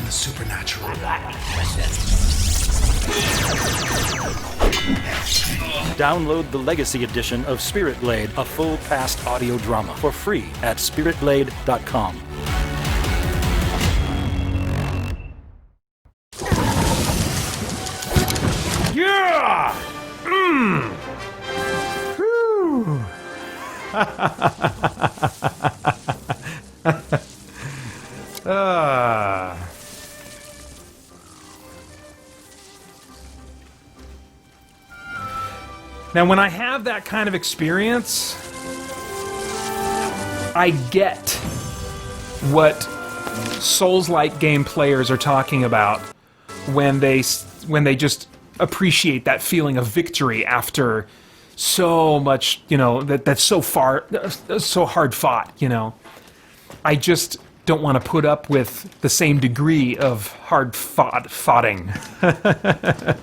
the supernatural. Download the Legacy Edition of Spirit Blade, a full past audio drama, for free at spiritblade.com. Yeah! Mmm! Whew! Now, when I have that kind of experience, I get what Souls-like game players are talking about when they just appreciate that feeling of victory after so much, that's so hard fought, I just don't want to put up with the same degree of hard foughting. But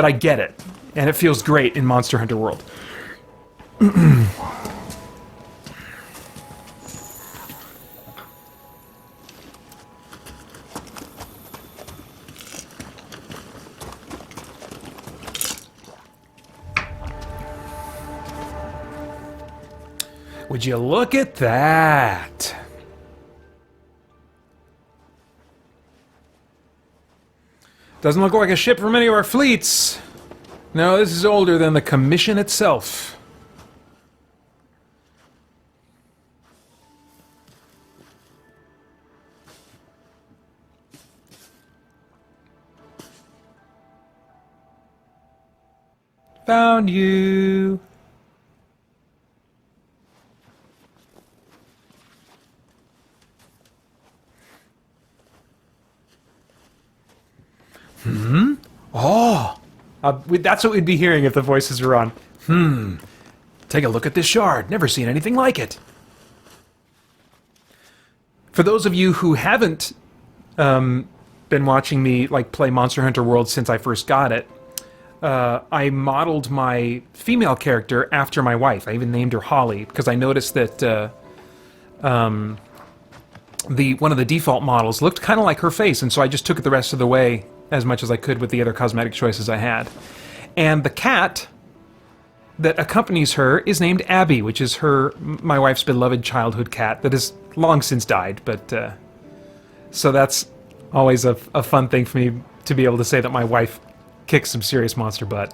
I get it, and it feels great in Monster Hunter World. Would you look at that? Doesn't look like a ship from any of our fleets. No, this is older than the Commission itself. Found you. Oh! That's what we'd be hearing if the voices were on. Take a look at this shard. Never seen anything like it. For those of you who haven't been watching me play Monster Hunter World since I first got it, I modeled my female character after my wife. I even named her Holly, because I noticed that one of the default models looked kind of like her face, and so I just took it the rest of the way as much as I could with the other cosmetic choices I had. And the cat that accompanies her is named Abby, which is my wife's beloved childhood cat that has long since died. But so that's always a fun thing for me to be able to say that my wife kicks some serious monster butt.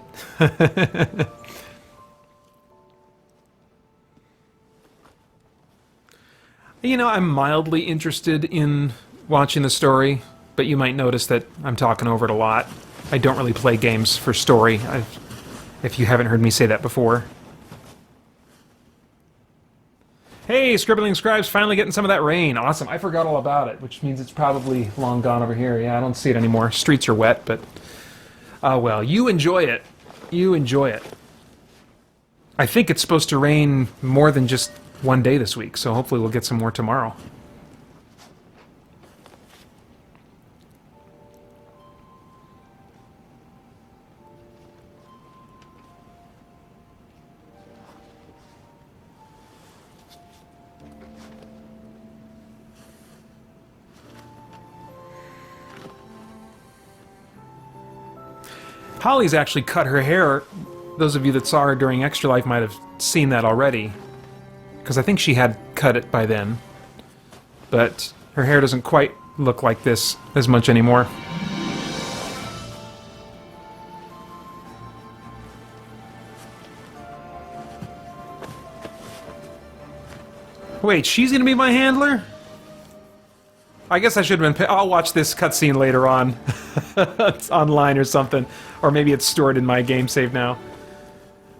I'm mildly interested in watching the story, but you might notice that I'm talking over it a lot. I don't really play games for story, if you haven't heard me say that before. Hey, Scribbling Scribe's finally getting some of that rain. Awesome. I forgot all about it, which means it's probably long gone over here. Yeah, I don't see it anymore. Streets are wet, but... well, you enjoy it. You enjoy it. I think it's supposed to rain more than just one day this week, so hopefully we'll get some more tomorrow. Holly's actually cut her hair. Those of you that saw her during Extra Life might have seen that already, because I think she had cut it by then. But her hair doesn't quite look like this as much anymore. Wait, she's gonna be my handler? I guess I should have been... I'll watch this cutscene later on. It's online or something. Or maybe it's stored in my game save now.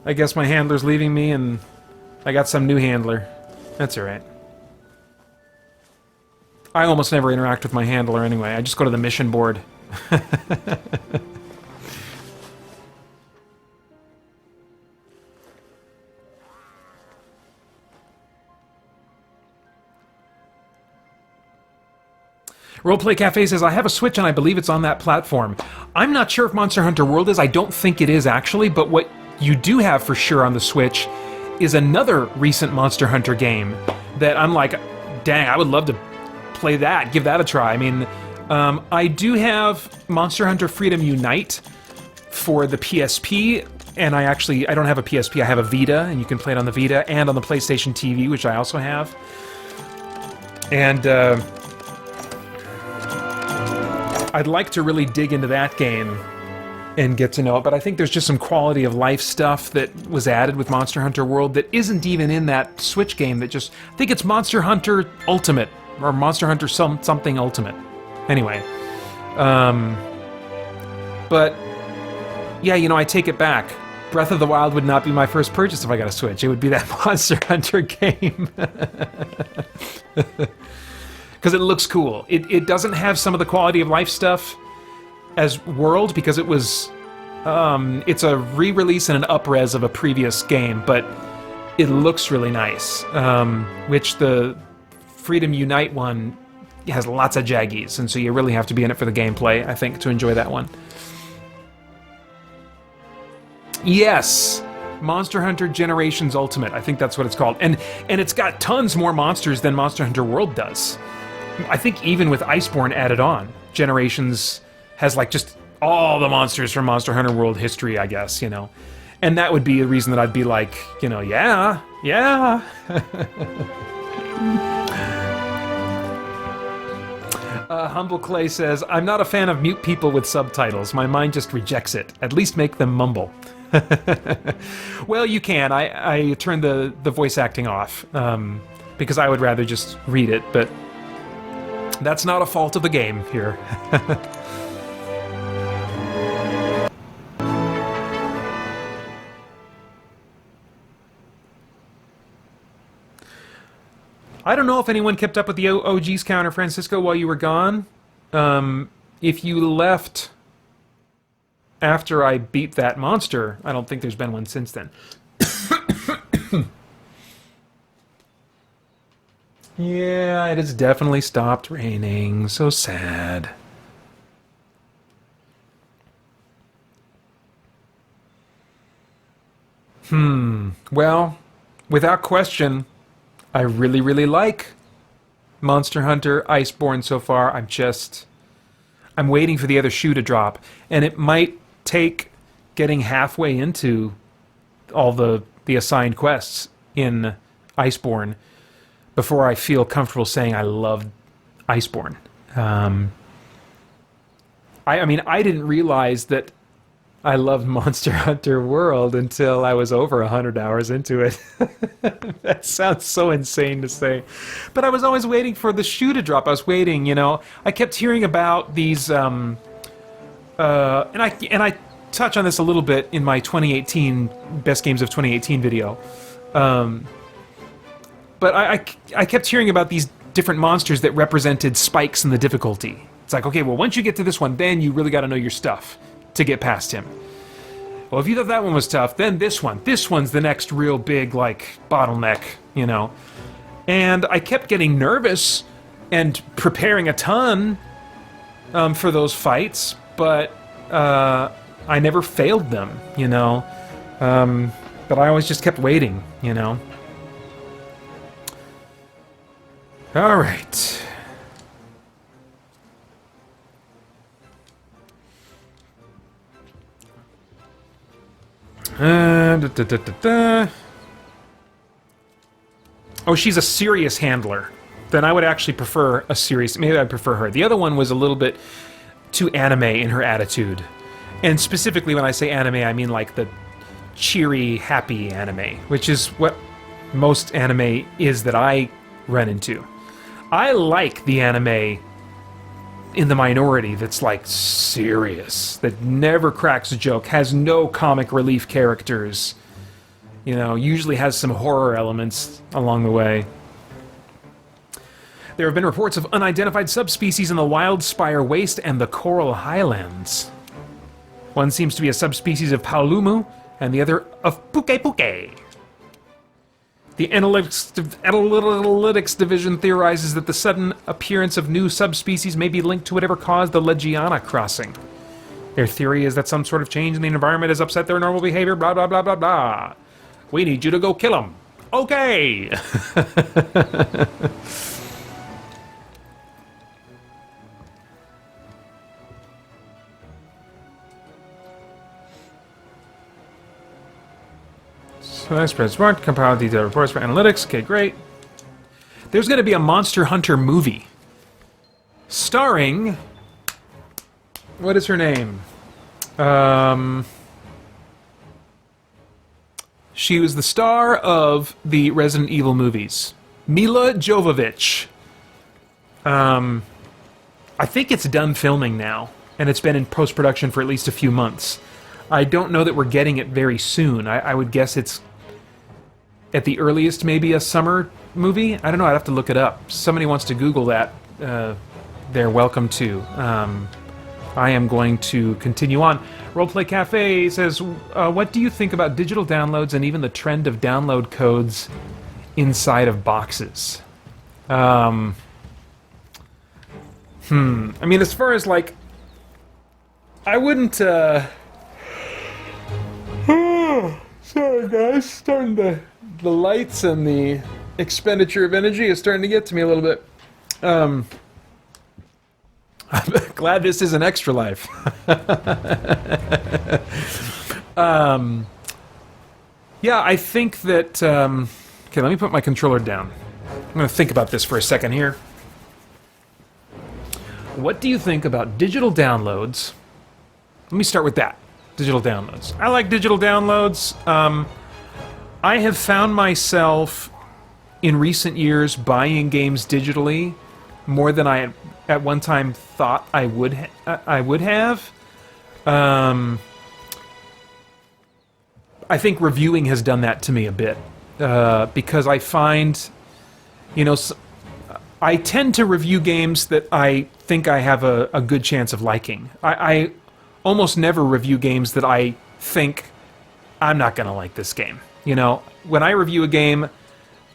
I guess my handler's leaving me and I got some new handler. That's alright. I almost never interact with my handler anyway. I just go to the mission board. Roleplay Cafe says, I have a Switch and I believe it's on that platform. I'm not sure if Monster Hunter World is. I don't think it is, actually, but what you do have for sure on the Switch is another recent Monster Hunter game that I'm like, dang, I would love to play that, give that a try. I mean, I do have Monster Hunter Freedom Unite for the PSP, and I don't have a PSP, I have a Vita, and you can play it on the Vita, and on the PlayStation TV, which I also have. And I'd like to really dig into that game and get to know it, but I think there's just some quality of life stuff that was added with Monster Hunter World that isn't even in that Switch game. I think it's Monster Hunter Ultimate, or Monster Hunter something Ultimate. Anyway, but yeah, I take it back. Breath of the Wild would not be my first purchase if I got a Switch. It would be that Monster Hunter game. Because it looks cool. It doesn't have some of the quality of life stuff as World, because it was it's a re-release and an up-res of a previous game, but it looks really nice. Which the Freedom Unite one has lots of jaggies, and so you really have to be in it for the gameplay, I think, to enjoy that one. Yes! Monster Hunter Generations Ultimate, I think that's what it's called. And it's got tons more monsters than Monster Hunter World does. I think even with Iceborne added on, Generations has like just all the monsters from Monster Hunter World history, I guess, And that would be a reason that I'd be like, yeah. Humble Clay says, I'm not a fan of mute people with subtitles. My mind just rejects it. At least make them mumble. Well, you can. I turned the voice acting off because I would rather just read it, but that's not a fault of the game here. I don't know if anyone kept up with the OG's counter, Francisco, while you were gone. If you left after I beat that monster, I don't think there's been one since then. Yeah, it has definitely stopped raining. So sad. Well, without question, I really, really like Monster Hunter Iceborne so far. I'm waiting for the other shoe to drop. And it might take getting halfway into all the assigned quests in Iceborne before I feel comfortable saying I love Iceborne. I mean, I didn't realize that I loved Monster Hunter World until I was over 100 hours into it. That sounds so insane to say. But I was always waiting for the shoe to drop. I was waiting, I kept hearing about these, and I touch on this a little bit in my 2018 Best Games of 2018 video. But I kept hearing about these different monsters that represented spikes in the difficulty. It's like, okay, well, once you get to this one, then you really got to know your stuff to get past him. Well, if you thought that one was tough, then this one's the next real big, bottleneck, And I kept getting nervous and preparing a ton for those fights, but I never failed them, But I always just kept waiting, All right. Oh, she's a serious handler. Then I would actually prefer a serious... Maybe I'd prefer her. The other one was a little bit too anime in her attitude. And specifically when I say anime, I mean like the cheery, happy anime, which is what most anime is that I run into. I like the anime in the minority that's serious, that never cracks a joke, has no comic relief characters, usually has some horror elements along the way. There have been reports of unidentified subspecies in the Wildspire Waste and the Coral Highlands. One seems to be a subspecies of Paolumu, and the other of Puke Puke. The Analytics Division theorizes that the sudden appearance of new subspecies may be linked to whatever caused the Legiana crossing. Their theory is that some sort of change in the environment has upset their normal behavior, blah, blah, blah, blah, blah. We need you to go kill them. Okay! Nice press smart, compile detailed reports for analytics. Okay, great. There's going to be a Monster Hunter movie starring, what is her name? She was the star of the Resident Evil movies. Mila Jovovich. I think it's done filming now, and it's been in post-production for at least a few months. I don't know that we're getting it very soon. I would guess it's, at the earliest, maybe a summer movie? I don't know, I'd have to look it up. Somebody wants to Google that, they're welcome to. I am going to continue on. Roleplay Cafe says, what do you think about digital downloads and even the trend of download codes inside of boxes? I mean, as far as, like, I wouldn't, sorry guys, the lights and the expenditure of energy is starting to get to me a little bit. I'm glad this is an extra life. Yeah, I think that, okay, let me put my controller down. I'm going to think about this for a second here. What do you think about digital downloads? Let me start with that. Digital downloads. I like digital downloads. I have found myself in recent years buying games digitally more than I at one time thought I would have. I think reviewing has done that to me a bit, because I find, you know, I tend to review games that I think I have a good chance of liking. I almost never review games that I think I'm not going to like this game. You know, when I review a game,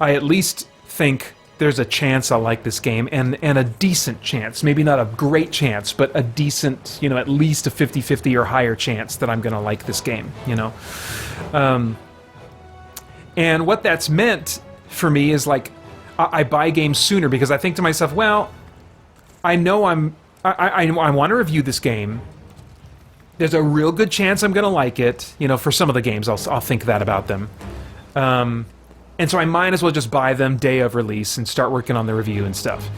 I at least think there's a chance I'll like this game, and a decent chance. Maybe not a great chance, but a decent, you know, at least a 50-50 or higher chance that I'm going to like this game, you know. And what that's meant for me is, like, I buy games sooner because I think to myself, well, I know I want to review this game. There's a real good chance I'm going to like it. You know, for some of the games, I'll think that about them. And so I might as well just buy them day of release and start working on the review and stuff.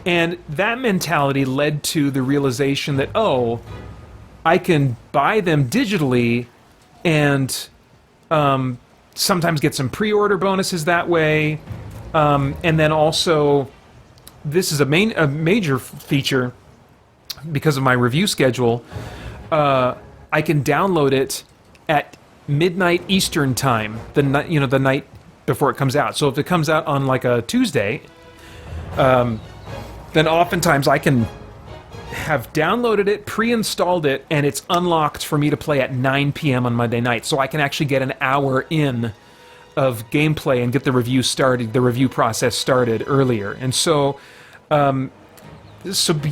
And that mentality led to the realization that, oh, I can buy them digitally and sometimes get some pre-order bonuses that way. And then also, this is a major feature because of my review schedule. I can download it at midnight Eastern time, the night before it comes out. So if it comes out on like a Tuesday, then oftentimes I can have downloaded it, pre-installed it, and it's unlocked for me to play at 9 p.m. on Monday night. So I can actually get an hour in of gameplay and get the review process started earlier. And so,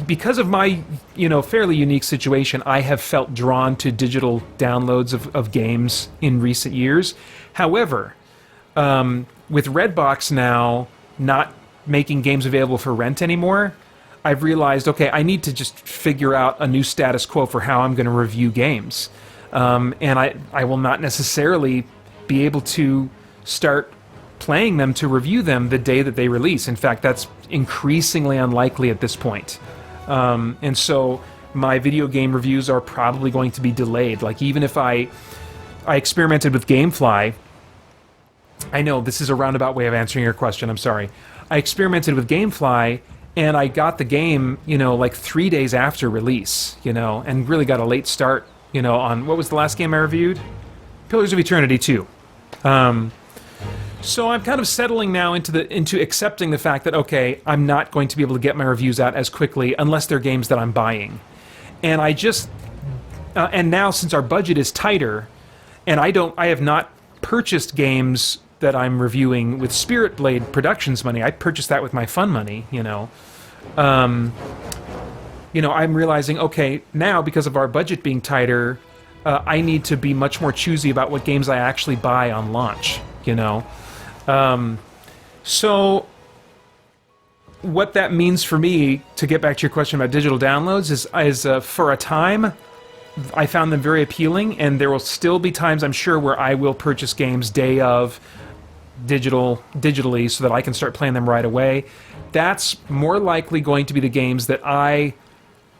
because of my, you know, fairly unique situation, I have felt drawn to digital downloads of games in recent years. However, with Redbox now not making games available for rent anymore, I've realized, okay, I need to just figure out a new status quo for how I'm going to review games. And I will not necessarily be able to start playing them to review them the day that they release. In fact, that's increasingly unlikely at this point. And so my video game reviews are probably going to be delayed. Like, even if I experimented with GameFly. I know this is a roundabout way of answering your question, I'm sorry. I experimented with GameFly, and I got the game, you know, like 3 days after release, you know, and really got a late start, you know, on, what was the last game I reviewed? Pillars of Eternity 2. So I'm kind of settling now into accepting the fact that, okay, I'm not going to be able to get my reviews out as quickly unless they're games that I'm buying. And I just, and now since our budget is tighter, and I have not purchased games that I'm reviewing with Spirit Blade Productions money. I purchased that with my fun money, you know. I'm realizing, okay, now because of our budget being tighter, I need to be much more choosy about what games I actually buy on launch, you know. So what that means for me, to get back to your question about digital downloads, is for a time, I found them very appealing, and there will still be times, I'm sure, where I will purchase games day of digitally so that I can start playing them right away. That's more likely going to be the games that I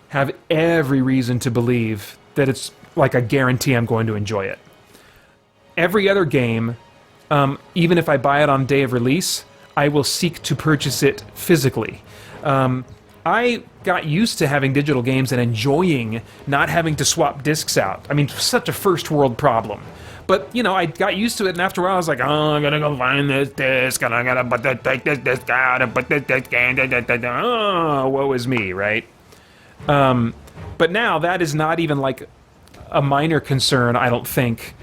have every reason to believe that it's like a guarantee I'm going to enjoy it. Every other game, even if I buy it on day of release, I will seek to purchase it physically. I got used to having digital games and enjoying not having to swap discs out. I mean, such a first world problem. But, you know, I got used to it, and after a while I was like, oh, I'm gonna go find this disc, and I'm gonna take this disc out, and put this disc in, oh, woe is me, right? But now that is not even like a minor concern, I don't think,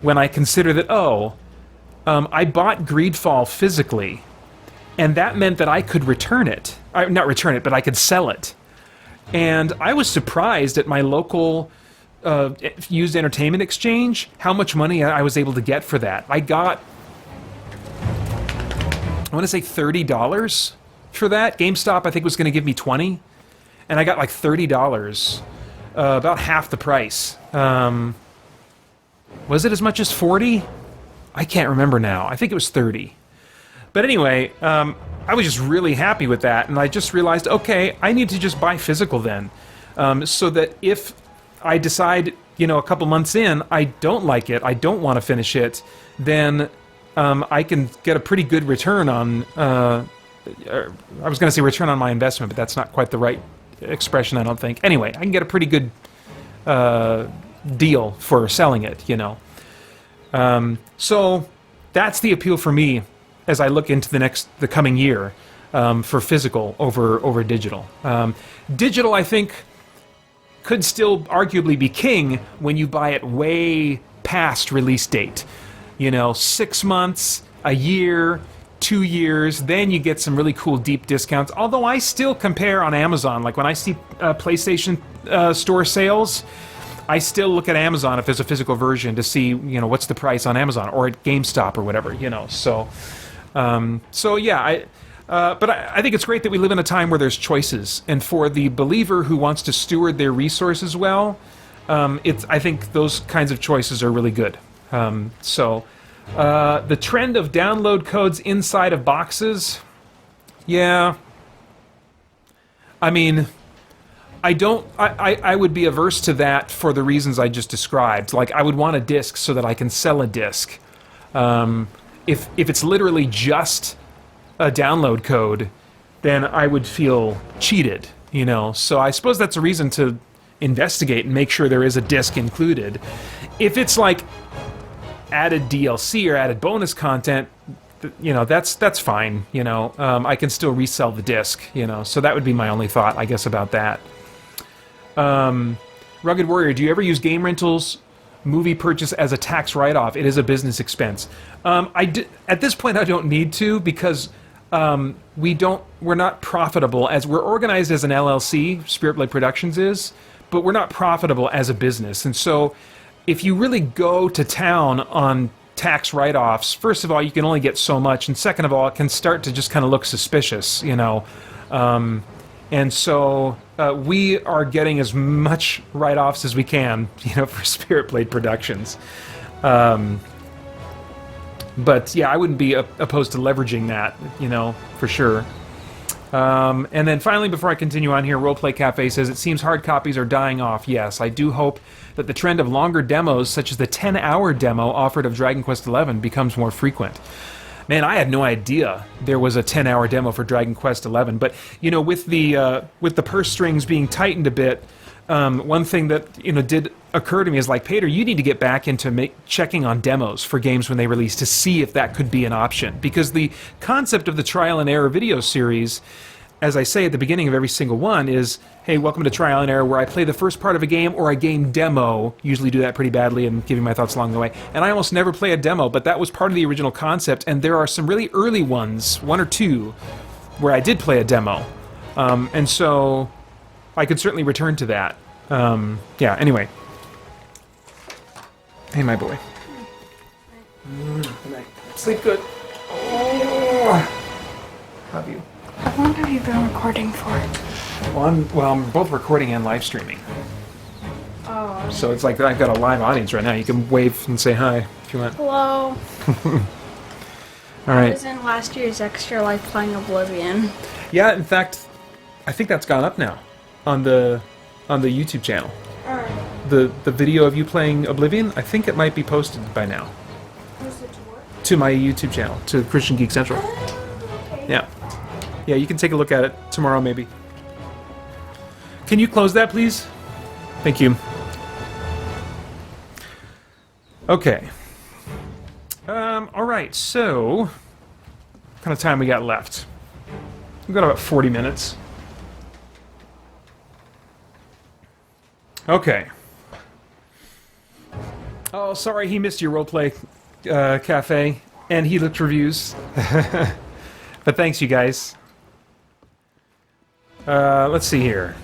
when I consider that, I bought Greedfall physically, and that meant that I could return it. Not return it, but I could sell it. And I was surprised at my local used entertainment exchange how much money I was able to get for that. I got, I want to say $30 for that. GameStop, I think, was going to give me $20, and I got like $30, about half the price. Was it as much as $40? I can't remember now. I think it was $30. But anyway, I was just really happy with that, and I just realized, okay, I need to just buy physical then, so that if I decide, you know, a couple months in, I don't like it, I don't want to finish it, then I can get a pretty good return on, I was going to say return on my investment, but that's not quite the right expression, I don't think. Anyway, I can get a pretty good deal for selling it, you know. So that's the appeal for me as I look into the coming year, for physical over digital. Digital, I think, could still arguably be king when you buy it way past release date. You know, 6 months, a year, 2 years, then you get some really cool deep discounts. Although I still compare on Amazon, like when I see PlayStation Store sales, I still look at Amazon if there's a physical version to see, you know, what's the price on Amazon or at GameStop or whatever, you know. So yeah, but I think it's great that we live in a time where there's choices, and for the believer who wants to steward their resources well, I think those kinds of choices are really good. The trend of download codes inside of boxes, yeah. I mean, I would be averse to that for the reasons I just described. Like, I would want a disc so that I can sell a disc. If it's literally just a download code, then I would feel cheated, you know. So I suppose that's a reason to investigate and make sure there is a disc included. If it's like added DLC or added bonus content, you know, that's fine, you know. I can still resell the disc, you know. So that would be my only thought, I guess, about that. Rugged Warrior, do you ever use game rentals movie purchase as a tax write-off? It is a business expense. At this point, I don't need to, because we're not profitable, as we're organized as an LLC, Spirit Blade Productions is, but we're not profitable as a business. And so if you really go to town on tax write-offs, first of all, you can only get so much, and second of all, it can start to just kind of look suspicious, you know. And so we are getting as much write-offs as we can, you know, for Spirit Blade Productions. But yeah, I wouldn't be opposed to leveraging that, you know, for sure. And then finally, before I continue on here, Roleplay Cafe says, it seems hard copies are dying off. Yes, I do hope that the trend of longer demos, such as the 10-hour demo offered of Dragon Quest XI, becomes more frequent. Man, I had no idea there was a 10-hour demo for Dragon Quest XI. But, you know, with the purse strings being tightened a bit, one thing that, you know, did occur to me is, like, Pater, you need to get back into checking on demos for games when they release to see if that could be an option. Because the concept of the trial and error video series, as I say at the beginning of every single one, is, hey, welcome to Trial and Error, where I play the first part of a game or a game demo, usually do that pretty badly and give you my thoughts along the way, and I almost never play a demo, but that was part of the original concept, and there are some really early ones, one or two, where I did play a demo. And so I could certainly return to that. Yeah, anyway. Hey, my boy. Good night. Sleep good. Oh, love you. How long have you been recording for? Well, I'm both recording and live streaming. Oh, So it's like I've got a live audience right now. You can wave and say hi if you want. Hello. All right. I was in last year's Extra Life playing Oblivion. Yeah, in fact, I think that's gone up now on the YouTube channel. Alright. The video of you playing Oblivion, I think it might be posted by now. To my YouTube channel, to Christian Geek Central. Okay. Yeah. Yeah, you can take a look at it tomorrow, maybe. Can you close that, please? Thank you. Okay. Alright, so... what kind of time we got left? We've got about 40 minutes. Okay. Oh, sorry, he missed your roleplay cafe, and he looked reviews. But thanks, you guys. Let's see here.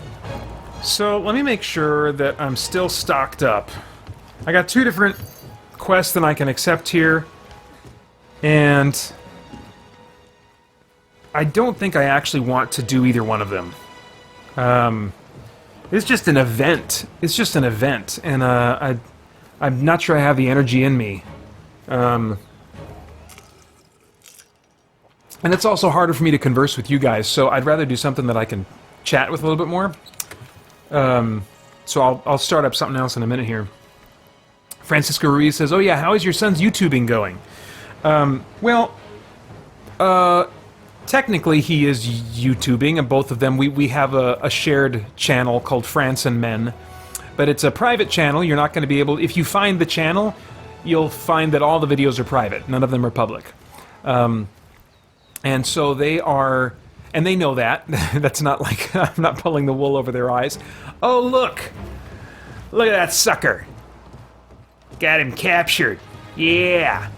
So, let me make sure that I'm still stocked up. I got 2 different quests that I can accept here, and I don't think I actually want to do either one of them. It's just an event. It's just an event, and I'm not sure I have the energy in me. And it's also harder for me to converse with you guys, so I'd rather do something that I can chat with a little bit more. So I'll start up something else in a minute here. Francisco Ruiz says, "Oh yeah, how is your son's YouTubing going?" Technically he is YouTubing, and both of them, we have a shared channel called France and Men. But it's a private channel. You're not going to be able... if you find the channel, you'll find that all the videos are private. None of them are public. And so they are... and they know that. That's not like... I'm not pulling the wool over their eyes. Oh, look! Look at that sucker! Got him captured. Yeah!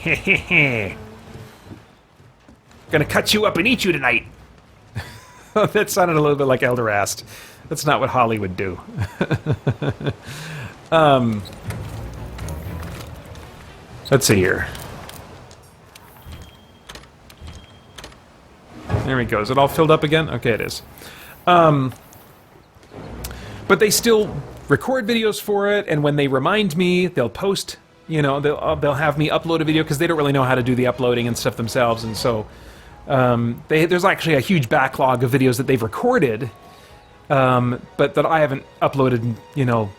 Hehehe. Gonna cut you up and eat you tonight! That sounded a little bit like Elderast. That's not what Holly would do. Let's see here. There we go. Is it all filled up again? Okay, it is. But they still record videos for it, and when they remind me, they'll post, you know, they'll have me upload a video, because they don't really know how to do the uploading and stuff themselves, and so there's actually a huge backlog of videos that they've recorded, but that I haven't uploaded, you know,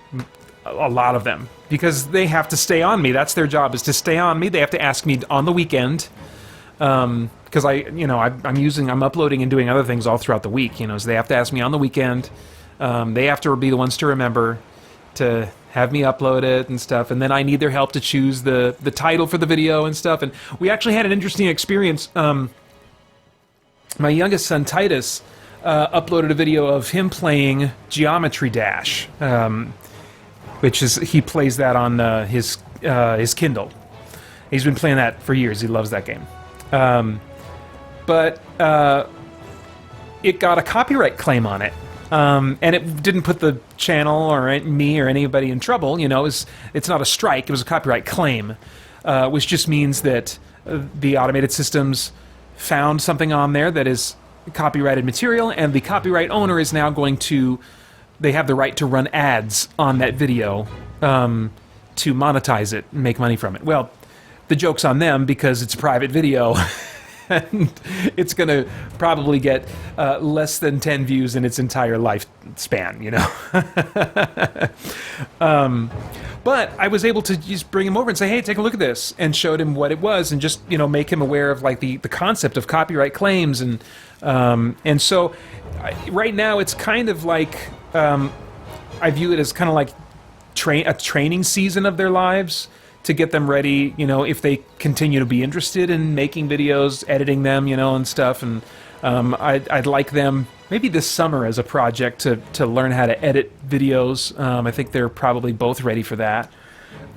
a lot of them, because they have to stay on me. That's their job, is to stay on me. They have to ask me on the weekend, because I'm uploading and doing other things all throughout the week, you know, so they have to ask me on the weekend. They have to be the ones to remember to have me upload it and stuff, and then I need their help to choose the title for the video and stuff. And we actually had an interesting experience. My youngest son, Titus, uploaded a video of him playing Geometry Dash, which is, he plays that on his Kindle. He's been playing that for years. He loves that game. But it got a copyright claim on it. And it didn't put the channel or me or anybody in trouble. You know, it's not a strike. It was a copyright claim, which just means that the automated systems found something on there that is copyrighted material, and the copyright owner is now going to... they have the right to run ads on that video to monetize it and make money from it. Well, the joke's on them, because it's a private video. And it's going to probably get less than 10 views in its entire lifespan, you know. But I was able to just bring him over and say, hey, take a look at this, and showed him what it was, and just, you know, make him aware of, like, the concept of copyright claims. And so right now it's kind of like, I view it as kind of like a training season of their lives, to get them ready, you know, if they continue to be interested in making videos, editing them, you know, and stuff. And I'd like them maybe this summer as a project to learn how to edit videos. I think they're probably both ready for that.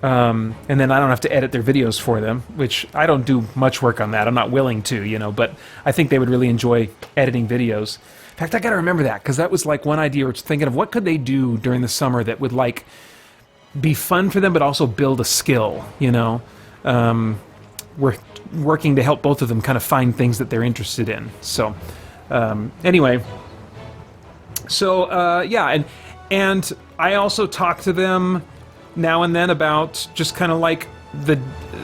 And then I don't have to edit their videos for them, which I don't do much work on that. I'm not willing to, you know, but I think they would really enjoy editing videos. In fact, I got to remember that, because that was like one idea. We're thinking of what could they do during the summer that would, like, be fun for them, but also build a skill, you know. We're working to help both of them kind of find things that they're interested in. So, anyway. So, yeah, And I also talk to them now and then about just kind of like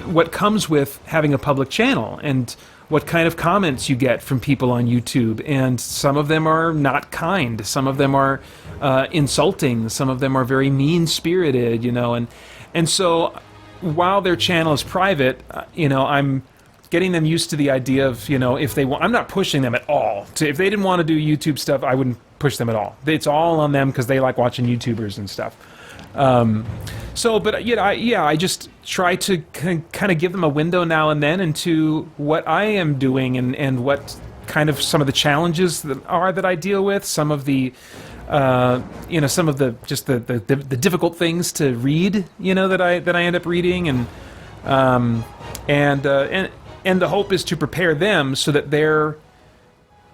what comes with having a public channel and what kind of comments you get from people on YouTube. And some of them are not kind, some of them are insulting, some of them are very mean-spirited, you know. And so while their channel is private, you know, I'm getting them used to the idea of, you know, if they want, I'm not pushing them at all. If they didn't want to do YouTube stuff, I wouldn't push them at all. It's all on them because they like watching YouTubers and stuff. But you know, I just try to kind of give them a window now and then into what I am doing and what kind of some of the challenges that I deal with, some of the you know, some of the just the difficult things to read, you know, that I end up reading, and the hope is to prepare them so that their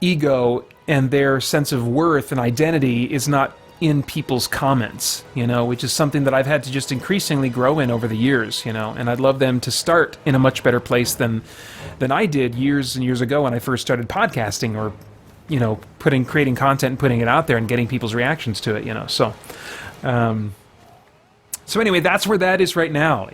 ego and their sense of worth and identity is not in people's comments, you know, which is something that I've had to just increasingly grow in over the years, you know, and I'd love them to start in a much better place than I did years and years ago when I first started podcasting, or, you know, creating content and putting it out there and getting people's reactions to it, you know. So anyway, that's where that is right now.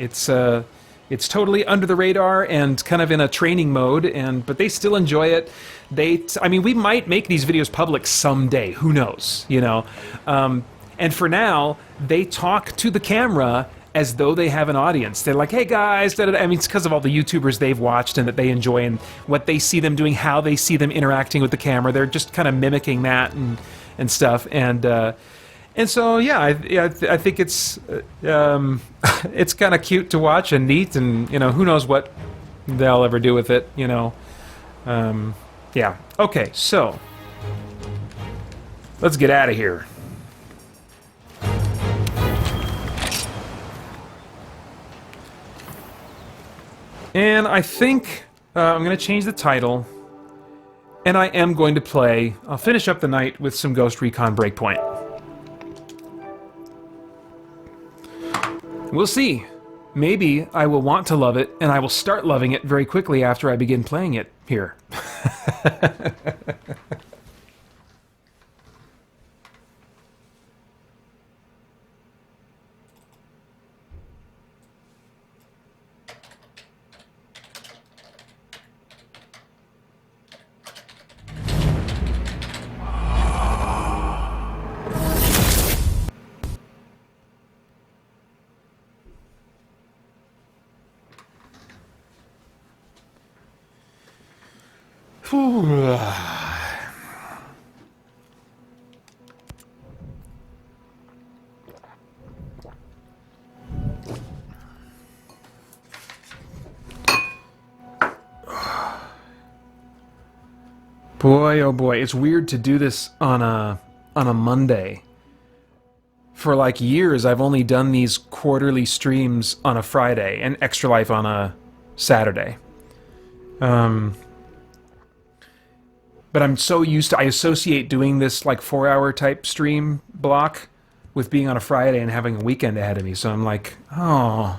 It's totally under the radar and kind of in a training mode, but they still enjoy it. I mean, we might make these videos public someday. Who knows? You know. And for now, they talk to the camera as though they have an audience. They're like, "Hey guys," da, da, da. I mean, it's because of all the YouTubers they've watched and that they enjoy and what they see them doing, how they see them interacting with the camera. They're just kind of mimicking that and stuff. And so, yeah, I think it's it's kind of cute to watch and neat, and, you know, who knows what they'll ever do with it, you know. Yeah. Okay, so let's get out of here. And I think I'm going to change the title, and I am going to I'll finish up the night with some Ghost Recon Breakpoint. We'll see. Maybe I will want to love it, and I will start loving it very quickly after I begin playing it here. Boy, oh boy, it's weird to do this on a Monday. For like years, I've only done these quarterly streams on a Friday and Extra Life on a Saturday. But I'm so used to, I associate doing this like 4-hour type stream block with being on a Friday and having a weekend ahead of me. So I'm like, oh,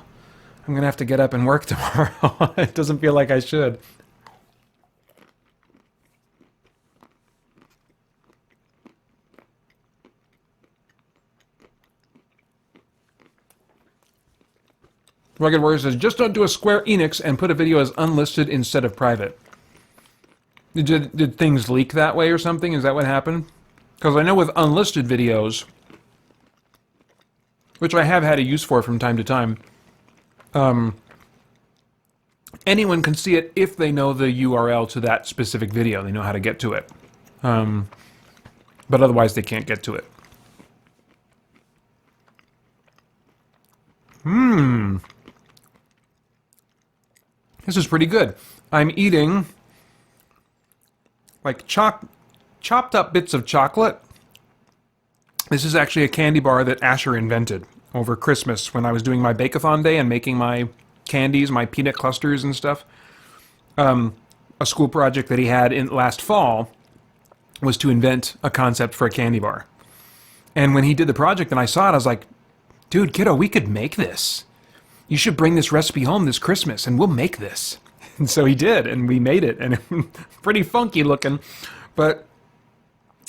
I'm gonna have to get up and work tomorrow. It doesn't feel like I should. Rugged Warrior says, just don't do a Square Enix and put a video as unlisted instead of private. Did things leak that way or something? Is that what happened? Because I know with unlisted videos, which I have had a use for from time to time, anyone can see it if they know the URL to that specific video. They know how to get to it. But otherwise they can't get to it. This is pretty good. I'm eating like chopped up bits of chocolate. This is actually a candy bar that Asher invented over Christmas when I was doing my bake-a-thon day and making my candies, my peanut clusters and stuff. A school project that he had in last fall was to invent a concept for a candy bar. And when he did the project and I saw it, I was like, dude, kiddo, we could make this. You should bring this recipe home this Christmas and we'll make this. And so he did, and we made it, and pretty funky looking, but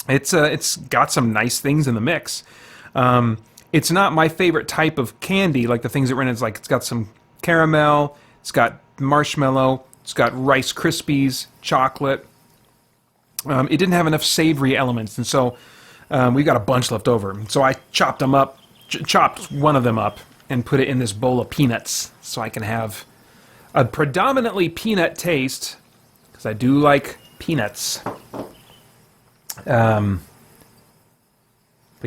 it's got some nice things in the mix. It's not my favorite type of candy, like the things that were in it. It's like it's got some caramel, it's got marshmallow, it's got Rice Krispies, chocolate. It didn't have enough savory elements, and so we got a bunch left over. So I chopped them up, chopped one of them up, and put it in this bowl of peanuts, so I can have a predominantly peanut taste, because I do like peanuts. But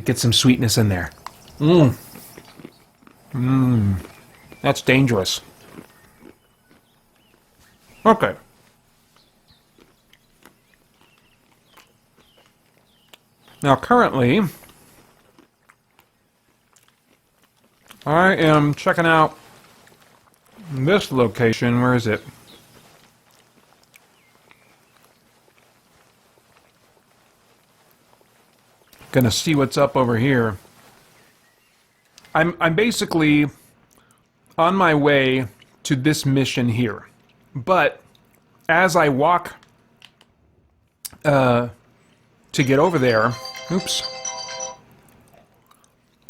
get some sweetness in there. That's dangerous. Okay. Now, currently, I am checking out this location. Where is it? Gonna see what's up over here. I'm basically on my way to this mission here, but as I walk to get over there, oops.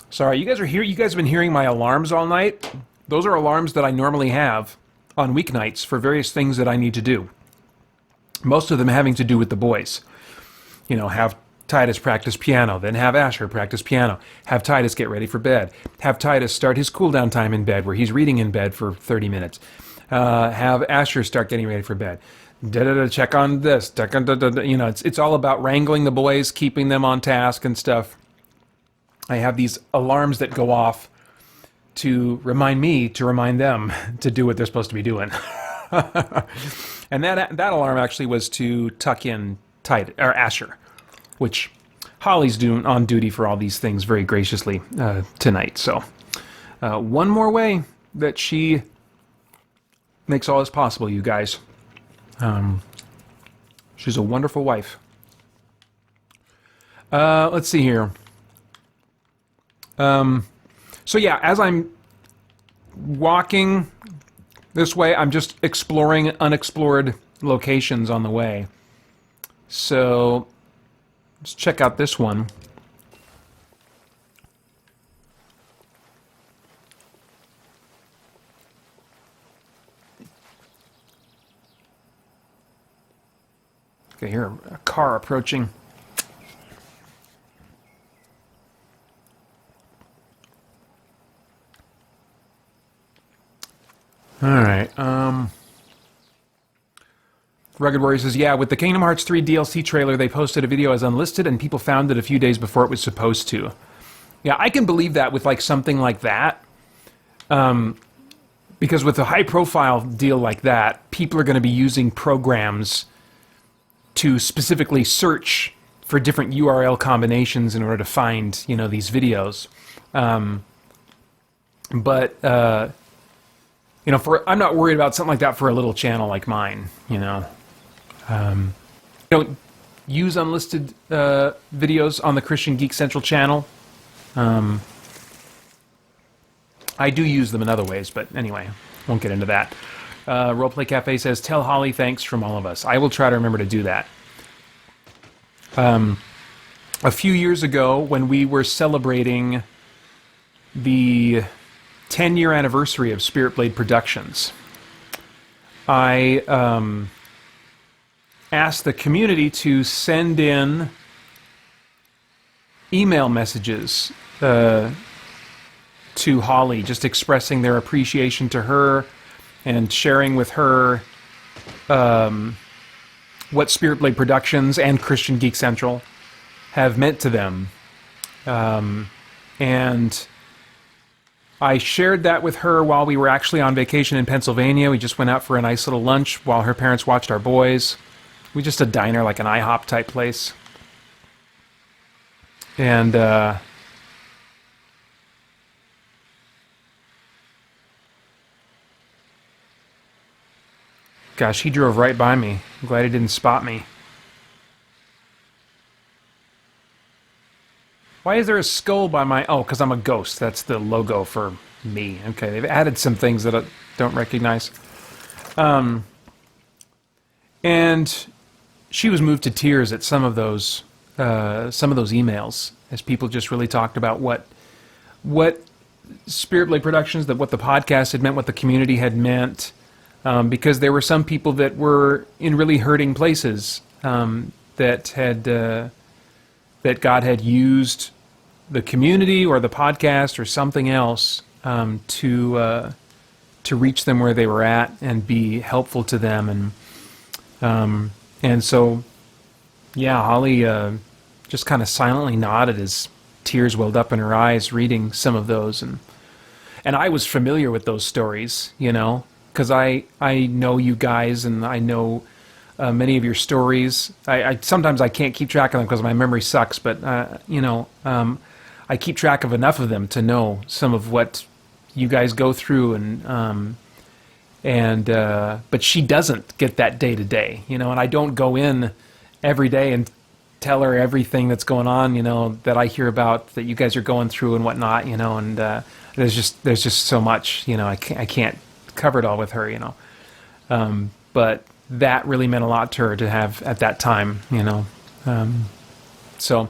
Sorry, you guys are here. You guys have been hearing my alarms all night. Those are alarms that I normally have on weeknights for various things that I need to do. Most of them having to do with the boys. You know, have Titus practice piano, then have Asher practice piano, have Titus get ready for bed, have Titus start his cool down time in bed where he's reading in bed for 30 minutes, have Asher start getting ready for bed, check on this, you know, it's all about wrangling the boys, keeping them on task and stuff. I have these alarms that go off to remind me to remind them to do what they're supposed to be doing. And that alarm actually was to tuck in Asher, which Holly's doing on duty for all these things very graciously tonight. So one more way that she makes all this possible, you guys. She's a wonderful wife. Let's see here. So yeah, as I'm walking this way, I'm just exploring unexplored locations on the way. So let's check out this one. Okay, here, a car approaching. All right. Rugged Warrior says, yeah, with the Kingdom Hearts 3 DLC trailer, they posted a video as unlisted, and people found it a few days before it was supposed to. Yeah, I can believe that with like something like that. Because with a high-profile deal like that, people are going to be using programs to specifically search for different URL combinations in order to find, you know, these videos. You know, I'm not worried about something like that for a little channel like mine, you know. Don't use unlisted videos on the Christian Geek Central channel. I do use them in other ways, but anyway, won't get into that. Roleplay Cafe says, tell Holly thanks from all of us. I will try to remember to do that. A few years ago, when we were celebrating the 10-year anniversary of Spirit Blade Productions, I asked the community to send in email messages to Holly, just expressing their appreciation to her and sharing with her what Spirit Blade Productions and Christian Geek Central have meant to them. And I shared that with her while we were actually on vacation in Pennsylvania. We just went out for a nice little lunch while her parents watched our boys. We just a diner, like an IHOP type place. And gosh, he drove right by me. I'm glad he didn't spot me. Why is there a skull by my... Oh, because I'm a ghost. That's the logo for me. Okay, they've added some things that I don't recognize. And she was moved to tears at some of those emails, as people just really talked about what what Spirit Blade Productions, that what the podcast had meant, what the community had meant, because there were some people that were in really hurting places, that had that God had used the community or the podcast or something else to reach them where they were at and be helpful to them, and so yeah, Holly just kind of silently nodded as tears welled up in her eyes reading some of those, and I was familiar with those stories, you know, because I know you guys and I know many of your stories. I sometimes I can't keep track of them because my memory sucks, but I keep track of enough of them to know some of what you guys go through, but she doesn't get that day to day, you know, and I don't go in every day and tell her everything that's going on, you know, that I hear about that you guys are going through and whatnot, you know, and there's just so much, you know, I can't cover it all with her, you know, but that really meant a lot to her to have at that time, you know, so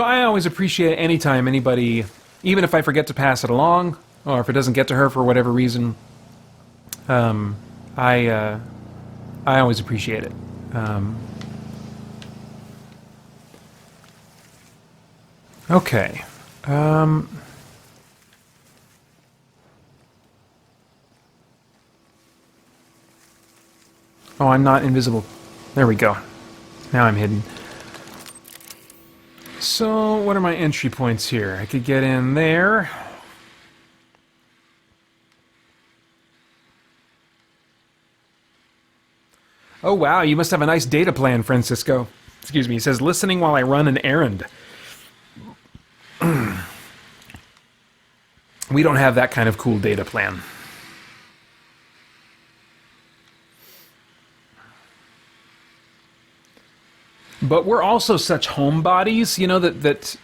I always appreciate any time anybody, even if I forget to pass it along or if it doesn't get to her for whatever reason, I always appreciate it. Okay. Oh, I'm not invisible. There we go. Now I'm hidden. So, what are my entry points here? I could get in there. Oh, wow, you must have a nice data plan, Francisco. Excuse me, it says, listening while I run an errand. We don't have that kind of cool data plan. But we're also such homebodies, you know, that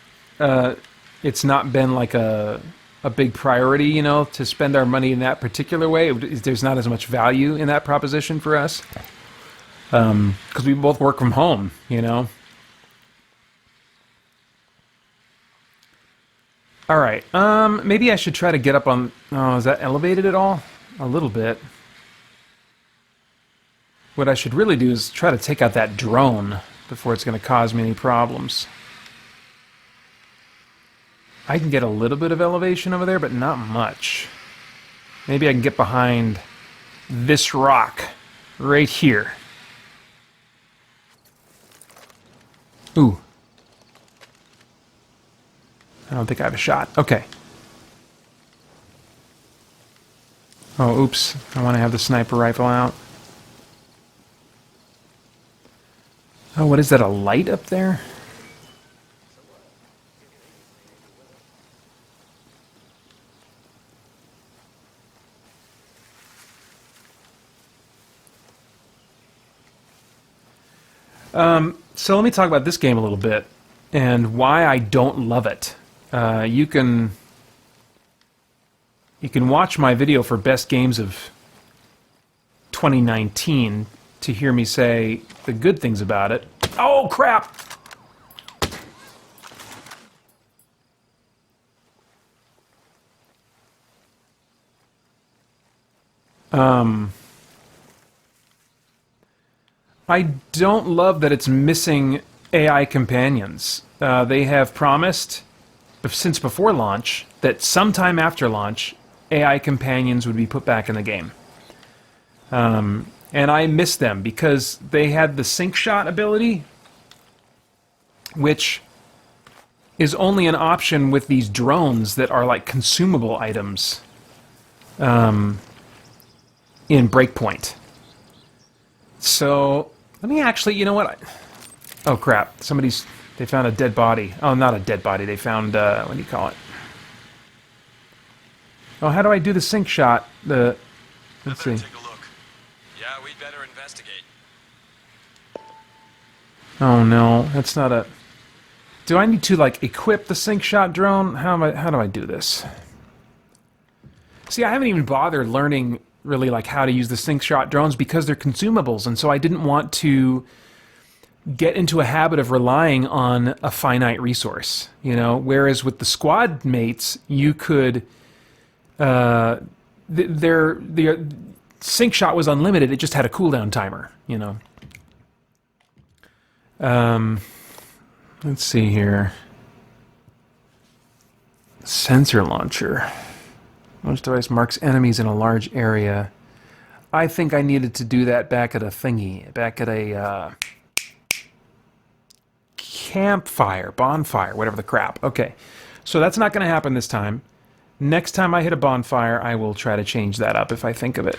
it's not been like a big priority, you know, to spend our money in that particular way. There's not as much value in that proposition for us. Because we both work from home, you know. All right. Maybe I should try to get up on... Oh, is that elevated at all? A little bit. What I should really do is try to take out that drone before it's going to cause me any problems. I can get a little bit of elevation over there, but not much. Maybe I can get behind this rock right here. Ooh. I don't think I have a shot. Okay. Oh, oops. I want to have the sniper rifle out. Oh, what is that, a light up there? So let me talk about this game a little bit and why I don't love it. You can watch my video for best games of 2019 to hear me say the good things about it. Oh, crap! I don't love that it's missing AI companions. They have promised, since before launch, that sometime after launch, AI companions would be put back in the game. And I miss them because they had the sync shot ability, which is only an option with these drones that are like consumable items in Breakpoint. So, let me actually, you know what? Oh crap, they found a dead body. Oh, not a dead body, they found, what do you call it? Oh, how do I do the sync shot? Let's see. Take a look. Yeah, we'd better investigate. Oh no, that's not a... Do I need to, like, equip the sync shot drone? How do I do this? See, I haven't even bothered learning really like how to use the sync shot drones because they're consumables, and so I didn't want to get into a habit of relying on a finite resource, you know. Whereas with the squad mates, you could, their sync shot was unlimited. It just had a cooldown timer, you know. Let's see here. Sensor launcher. Launch device marks enemies in a large area. I think I needed to do that back at a thingy, back at a campfire, bonfire, whatever the crap. Okay, so that's not going to happen this time. Next time I hit a bonfire, I will try to change that up if I think of it.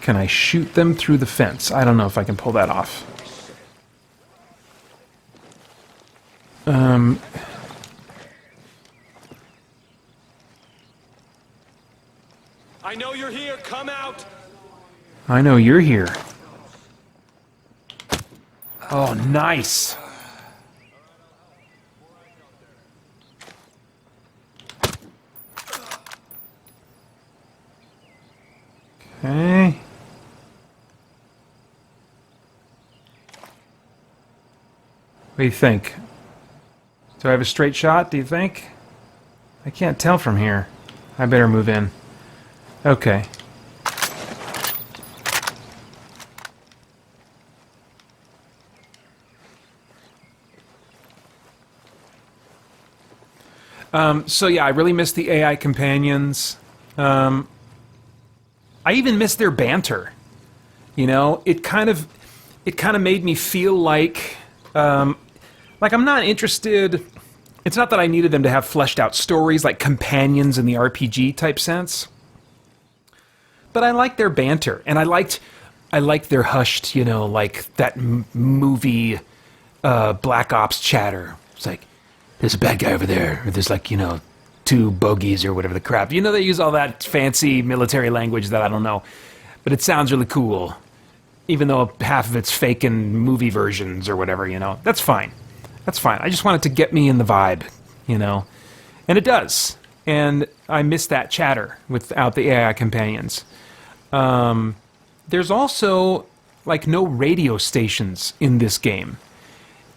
Can I shoot them through the fence? I don't know if I can pull that off. I know you're here. Come out. I know you're here. Oh, nice. Okay. What do you think? Do I have a straight shot, do you think? I can't tell from here. I better move in. Okay. So yeah, I really miss the AI companions. I even miss their banter. You know, it kind of made me feel like I'm not interested. It's not that I needed them to have fleshed out stories like companions in the RPG type sense, but I liked their banter, and I liked their hushed, you know, like that movie Black Ops chatter. It's like, there's a bad guy over there, or there's like, you know, two bogeys or whatever the crap. You know, they use all that fancy military language that I don't know, but it sounds really cool, even though half of it's fake in movie versions or whatever, you know. That's fine. That's fine. I just want it to get me in the vibe, you know. And it does. And I miss that chatter without the AI companions. There's also, like, no radio stations in this game.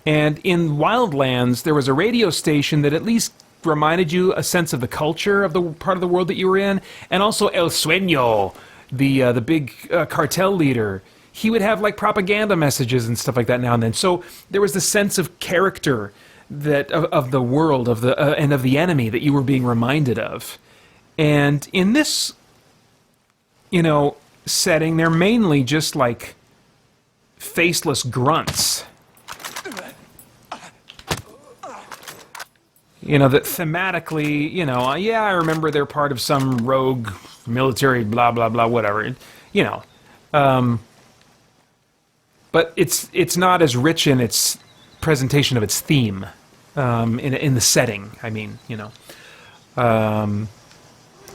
And in Wildlands, there was a radio station that at least reminded you a sense of the culture of the part of the world that you were in. And also El Sueño, the big cartel leader, he would have like propaganda messages and stuff like that now and then. So there was the sense of character that of the world of the and of the enemy that you were being reminded of. And in this, you know, setting, they're mainly just like faceless grunts. You know, that thematically, you know, yeah, I remember they're part of some rogue military blah blah blah whatever, you know. But it's not as rich in its presentation of its theme, in the setting. I mean, you know.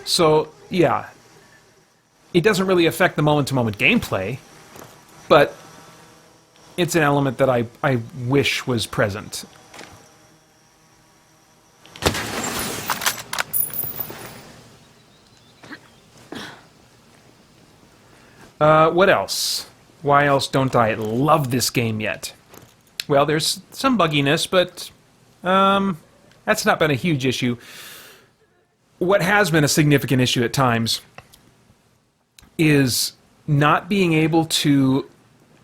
So yeah, it doesn't really affect the moment-to-moment gameplay, but it's an element that I wish was present. What else? Why else don't I love this game yet? Well, there's some bugginess, but that's not been a huge issue. What has been a significant issue at times is not being able to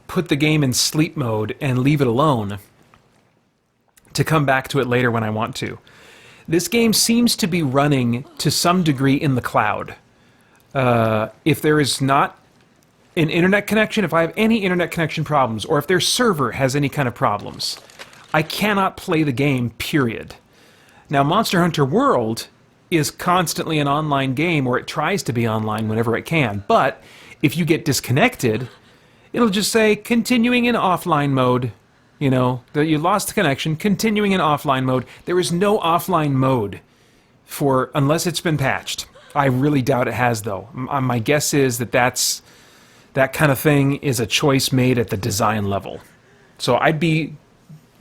put the game in sleep mode and leave it alone to come back to it later when I want to. This game seems to be running to some degree in the cloud. If there is not an internet connection, if I have any internet connection problems, or if their server has any kind of problems, I cannot play the game, period. Now, Monster Hunter World is constantly an online game, or it tries to be online whenever it can, but if you get disconnected, it'll just say, continuing in offline mode, you know, that you lost the connection, continuing in offline mode. There is no offline mode unless it's been patched. I really doubt it has, though. My guess is that kind of thing is a choice made at the design level. So I'd be,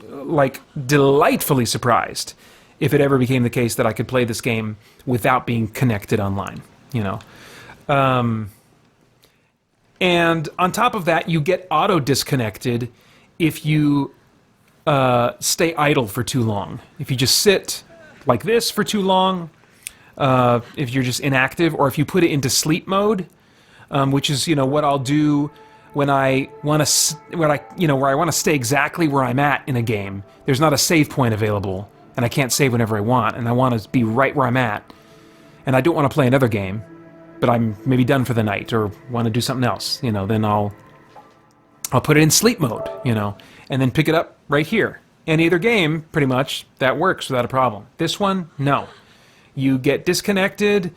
like, delightfully surprised if it ever became the case that I could play this game without being connected online, you know. And on top of that, you get auto-disconnected if you stay idle for too long. If you just sit like this for too long, if you're just inactive, or if you put it into sleep mode, which is what I'll do when I want to where I want to stay exactly where I'm at in a game. There's not a save point available, and I can't save whenever I want, and I want to be right where I'm at, and I don't want to play another game, but I'm maybe done for the night or want to do something else. Then I'll put it in sleep mode, and then pick it up right here. Any other game, pretty much, that works without a problem. This one, no. You get disconnected.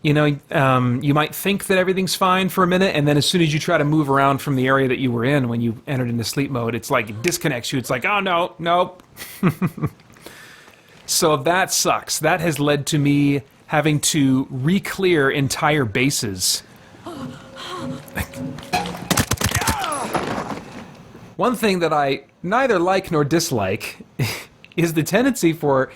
You might think that everything's fine for a minute, and then as soon as you try to move around from the area that you were in when you entered into sleep mode, it's like it disconnects you. It's like, oh no, nope. So that sucks. That has led to me having to re-clear entire bases. One thing that I neither like nor dislike is the tendency for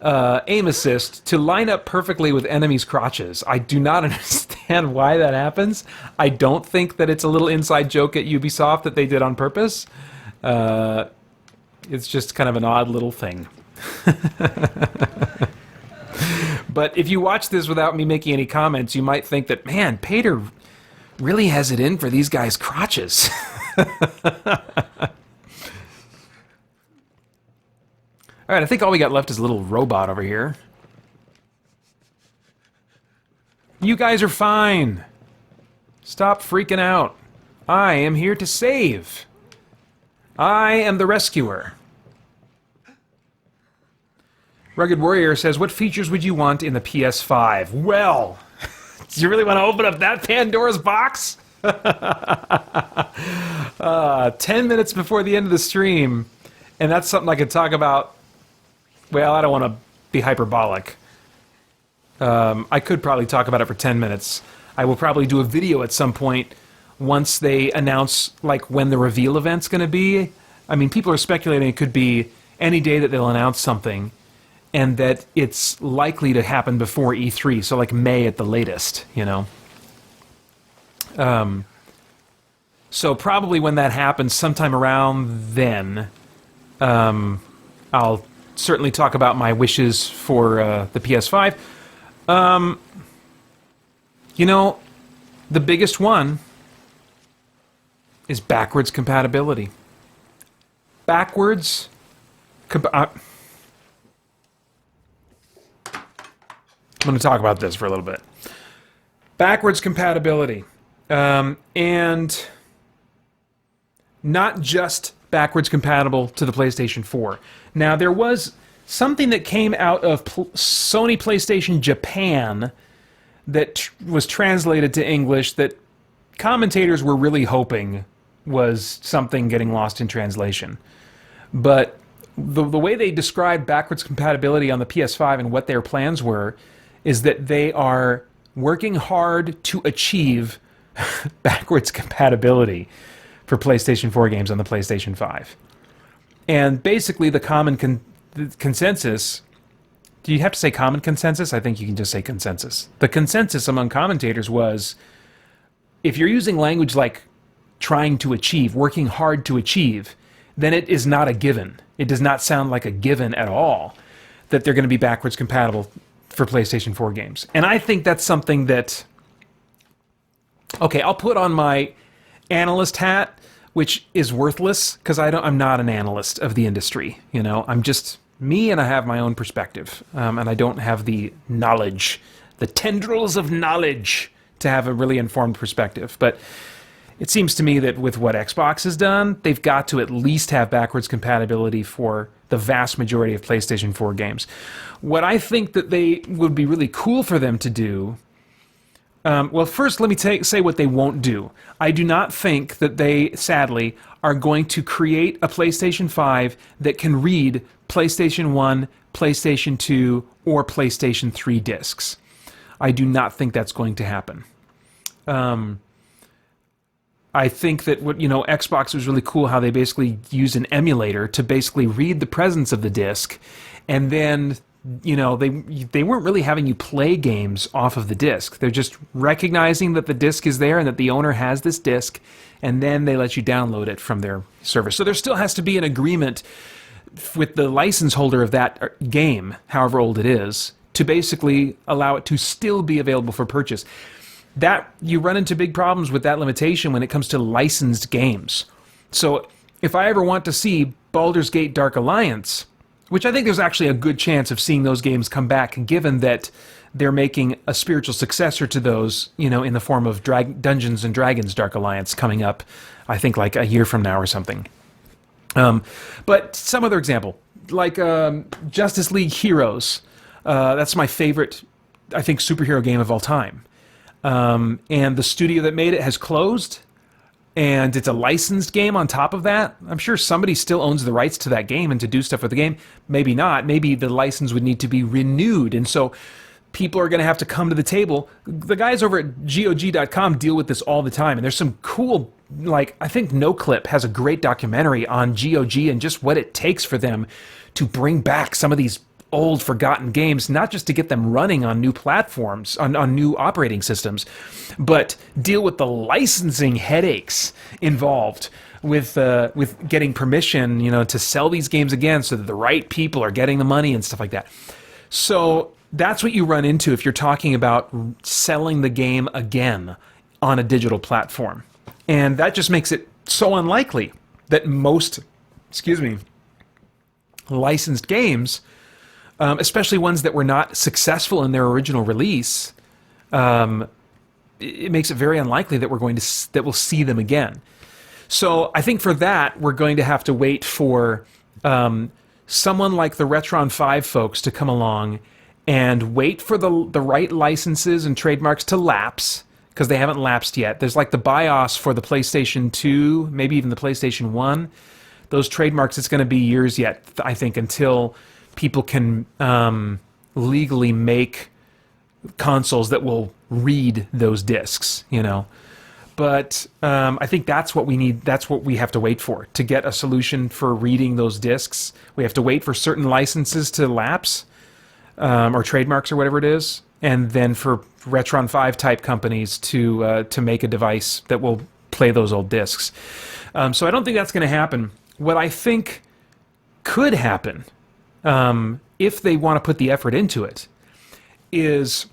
aim assist to line up perfectly with enemies' crotches. I do not understand why that happens. I don't think that it's a little inside joke at Ubisoft that they did on purpose. It's just kind of an odd little thing. But if you watch this without me making any comments, you might think that, man, Pater really has it in for these guys' crotches. All right, I think all we got left is a little robot over here. You guys are fine. Stop freaking out. I am here to save. I am the rescuer. Rugged Warrior says, what features would you want in the PS5? Well, do you really want to open up that Pandora's box? 10 minutes before the end of the stream, and that's something I could talk about. Well, I don't want to be hyperbolic. I could probably talk about it for 10 minutes. I will probably do a video at some point once they announce when the reveal event's going to be. I mean, people are speculating it could be any day that they'll announce something, and that it's likely to happen before E3, so May at the latest, So probably when that happens, sometime around then, I'll certainly talk about my wishes for the PS5. The biggest one is backwards compatibility. Backwards I'm going to talk about this for a little bit. Backwards compatibility. And not just backwards compatible to the PlayStation 4. Now, there was something that came out of Sony PlayStation Japan that was translated to English that commentators were really hoping was something getting lost in translation. But the way they described backwards compatibility on the PS5 and what their plans were is that they are working hard to achieve backwards compatibility for PlayStation 4 games on the PlayStation 5. And basically the common consensus... Do you have to say common consensus? I think you can just say consensus. The consensus among commentators was, if you're using language like trying to achieve, working hard to achieve, then it is not a given. It does not sound like a given at all that they're going to be backwards compatible for PlayStation 4 games. And I think that's something that... Okay, I'll put on my analyst hat, which is worthless, because I'm not an analyst of the industry. I'm just me, and I have my own perspective. And I don't have the knowledge, the tendrils of knowledge, to have a really informed perspective. But it seems to me that with what Xbox has done, they've got to at least have backwards compatibility for the vast majority of PlayStation 4 games. What I think that they would be really cool for them to do... well, first, let me say what they won't do. I do not think that they, sadly, are going to create a PlayStation 5 that can read PlayStation 1, PlayStation 2, or PlayStation 3 discs. I do not think that's going to happen. I think that Xbox was really cool how they basically used an emulator to basically read the presence of the disc and then they weren't really having you play games off of the disc. They're just recognizing that the disc is there and that the owner has this disc, and then they let you download it from their service. So there still has to be an agreement with the license holder of that game, however old it is, to basically allow it to still be available for purchase. That you run into big problems with that limitation when it comes to licensed games. So if I ever want to see Baldur's Gate Dark Alliance, which I think there's actually a good chance of seeing those games come back, given that they're making a spiritual successor to those, in the form of Dungeons and Dragons Dark Alliance coming up, I think like a year from now or something. But some other example, like Justice League Heroes. That's my favorite, I think, superhero game of all time. And the studio that made it has closed, and it's a licensed game on top of that. I'm sure somebody still owns the rights to that game and to do stuff with the game. Maybe not. Maybe the license would need to be renewed. And so people are going to have to come to the table. The guys over at GOG.com deal with this all the time. And there's some cool, I think NoClip has a great documentary on GOG and just what it takes for them to bring back some of these old forgotten games, not just to get them running on new platforms, on new operating systems, but deal with the licensing headaches involved with getting permission, to sell these games again so that the right people are getting the money and stuff like that. So that's what you run into if you're talking about selling the game again on a digital platform. And that just makes it so unlikely that most, licensed games, especially ones that were not successful in their original release, it makes it very unlikely that we'll see them again. So I think for that, we're going to have to wait for someone like the Retron 5 folks to come along and wait for the right licenses and trademarks to lapse, because they haven't lapsed yet. There's like the BIOS for the PlayStation 2, maybe even the PlayStation 1. Those trademarks, it's going to be years yet, I think, until people can legally make consoles that will read those discs, But I think that's what we need. That's what we have to wait for, to get a solution for reading those discs. We have to wait for certain licenses to lapse, or trademarks or whatever it is, and then for Retron 5 type companies to make a device that will play those old discs. So I don't think that's going to happen. What I think could happen, if they want to put the effort into it, is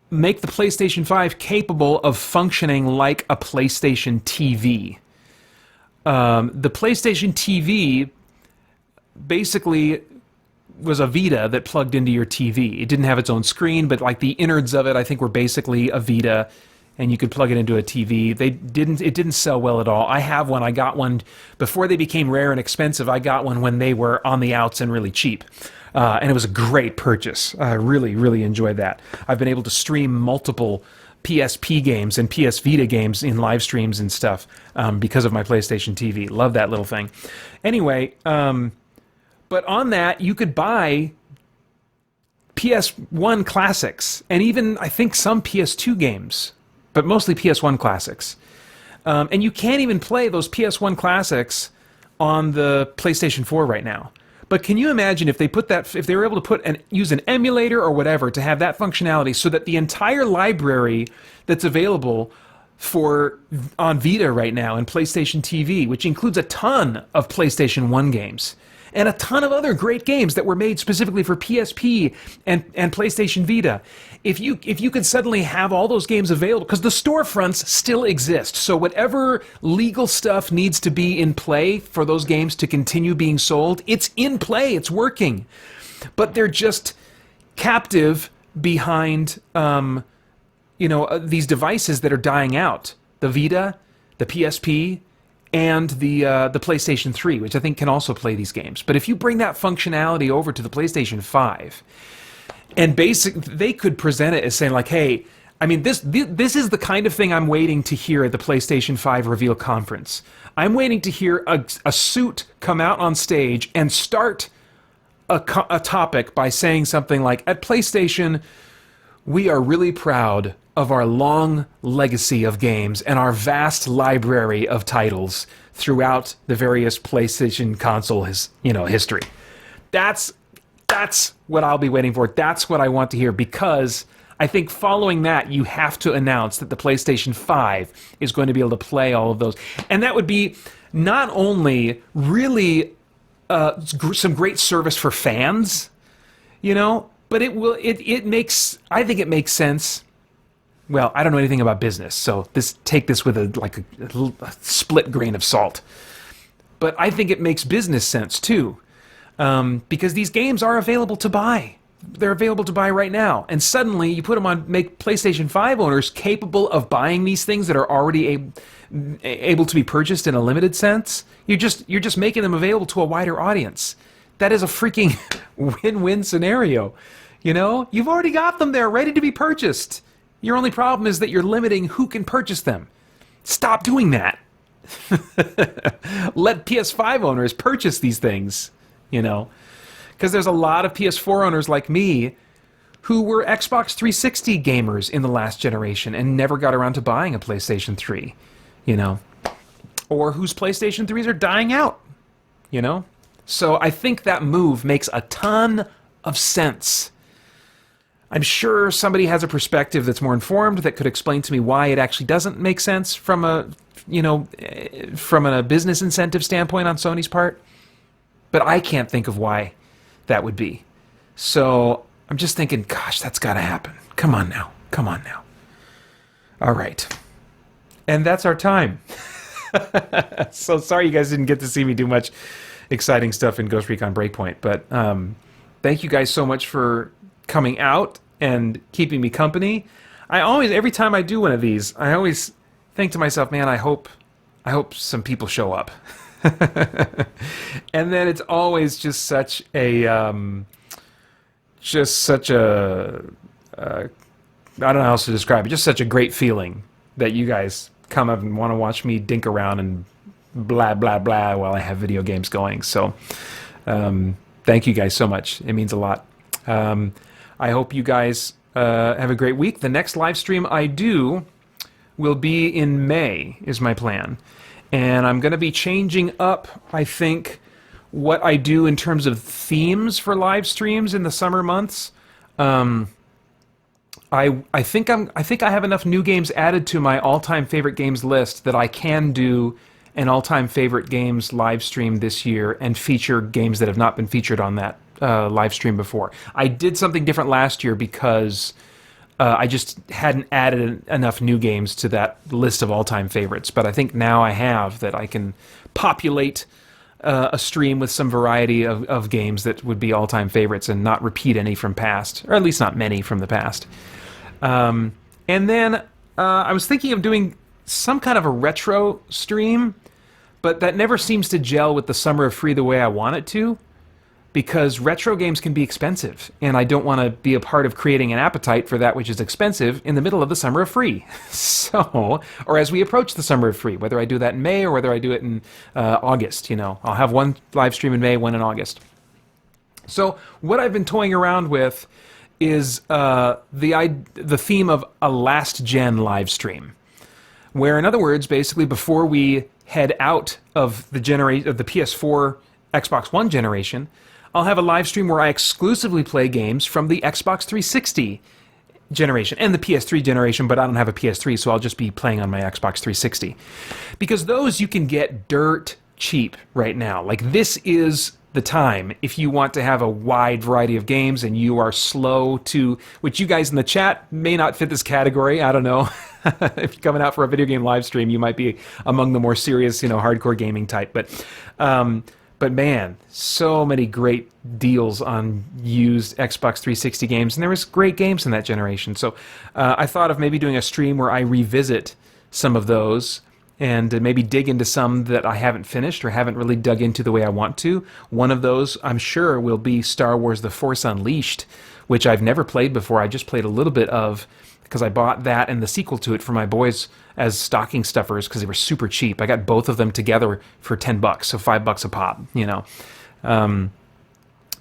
make the PlayStation 5 capable of functioning like a PlayStation TV. The PlayStation TV basically was a Vita that plugged into your TV. It didn't have its own screen, but like the innards of it, I think, were basically a Vita, and you could plug it into a TV. It didn't sell well at all. I have one. I got one before they became rare and expensive. I got one when they were on the outs and really cheap. And it was a great purchase. I really, really enjoyed that. I've been able to stream multiple PSP games and PS Vita games in live streams and stuff because of my PlayStation TV. Love that little thing. Anyway, but on that, you could buy PS1 classics and even, I think, some PS2 games, but mostly PS1 classics. And you can't even play those PS1 classics on the PlayStation 4 right now. But can you imagine if they were able to use an emulator or whatever to have that functionality, so that the entire library that's available on Vita right now and PlayStation TV, which includes a ton of PlayStation 1 games and a ton of other great games that were made specifically for PSP and PlayStation Vita, if you could suddenly have all those games available, because the storefronts still exist, so whatever legal stuff needs to be in play for those games to continue being sold, it's in play, it's working, but they're just captive behind these devices that are dying out, the Vita, the PSP, and the PlayStation 3, which I think can also play these games. But if you bring that functionality over to the PlayStation 5, and they could present it as saying like, hey, I mean, this is the kind of thing I'm waiting to hear at the PlayStation 5 reveal conference. I'm waiting to hear a suit come out on stage and start a topic by saying something like, at PlayStation, we are really proud of our long legacy of games and our vast library of titles throughout the various PlayStation console history. That's what I'll be waiting for. That's what I want to hear, because I think following that, you have to announce that the PlayStation 5 is going to be able to play all of those. And that would be not only really some great service for fans, but I think it makes sense. Well, I don't know anything about business, so take this with a split grain of salt. But I think it makes business sense too, because these games are available to buy. They're available to buy right now, and suddenly you put them on, make PlayStation 5 owners capable of buying these things that are already able to be purchased in a limited sense. You're just making them available to a wider audience. That is a freaking win-win scenario. You've already got them there, ready to be purchased. Your only problem is that you're limiting who can purchase them. Stop doing that. Let PS5 owners purchase these things, because there's a lot of PS4 owners like me who were Xbox 360 gamers in the last generation and never got around to buying a PlayStation 3, or whose PlayStation 3s are dying out, So I think that move makes a ton of sense. I'm sure somebody has a perspective that's more informed that could explain to me why it actually doesn't make sense from a business incentive standpoint on Sony's part. But I can't think of why that would be. So I'm just thinking, gosh, that's got to happen. Come on now. All right. And that's our time. So sorry you guys didn't get to see me do much exciting stuff in Ghost Recon Breakpoint. But thank you guys so much for coming out and keeping me company. Every time I do one of these, I always think to myself, man, I hope some people show up. And then it's always just such a I don't know how else to describe it, just such a great feeling that you guys come up and want to watch me dink around and blah blah blah while I have video games going. So thank you guys so much. It means a lot. I hope you guys have a great week. The next live stream I do will be in May, is my plan. And I'm going to be changing up, I think, what I do in terms of themes for live streams in the summer months. I think I have enough new games added to my all-time favorite games list that I can do an all-time favorite games live stream this year and feature games that have not been featured on that live stream before. I did something different last year because I just hadn't added enough new games to that list of all-time favorites. But I think now I have, that I can populate a stream with some variety of games that would be all-time favorites and not repeat any from past, or at least not many from the past. And then I was thinking of doing some kind of a retro stream, but that never seems to gel with the Summer of Free the way I want it to, because retro games can be expensive, and I don't want to be a part of creating an appetite for that which is expensive in the middle of the Summer of Free. So, or as we approach the Summer of Free, whether I do that in May or whether I do it in August, I'll have one live stream in May, one in August. So what I've been toying around with is the theme of a last-gen live stream, where, in other words, basically before we head out of the PS4, Xbox One generation, I'll have a live stream where I exclusively play games from the Xbox 360 generation and the PS3 generation, but I don't have a PS3, so I'll just be playing on my Xbox 360. Because those you can get dirt cheap right now. Like, this is the time if you want to have a wide variety of games and you are slow to, which you guys in the chat may not fit this category, I don't know. If you're coming out for a video game live stream, you might be among the more serious, hardcore gaming type. But man, so many great deals on used Xbox 360 games, and there was great games in that generation. So I thought of maybe doing a stream where I revisit some of those and maybe dig into some that I haven't finished or haven't really dug into the way I want to. One of those, I'm sure, will be Star Wars The Force Unleashed, which I've never played before. I just played a little bit of, because I bought that and the sequel to it for my boys as stocking stuffers because they were super cheap. I got both of them together for $10, so $5 a pop,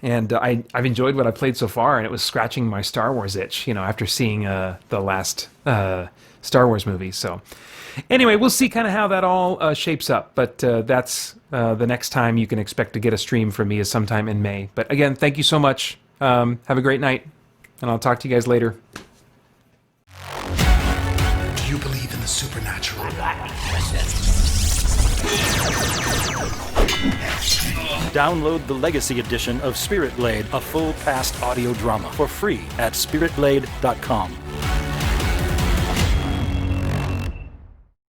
And I've enjoyed what I've played so far, and it was scratching my Star Wars itch, after seeing the last Star Wars movie. So anyway, we'll see kind of how that all shapes up. But that's the next time you can expect to get a stream from me is sometime in May. But again, thank you so much. Have a great night, and I'll talk to you guys later. Do you believe in the supernatural? Download the Legacy Edition of Spirit Blade, a full past audio drama, for free at spiritblade.com.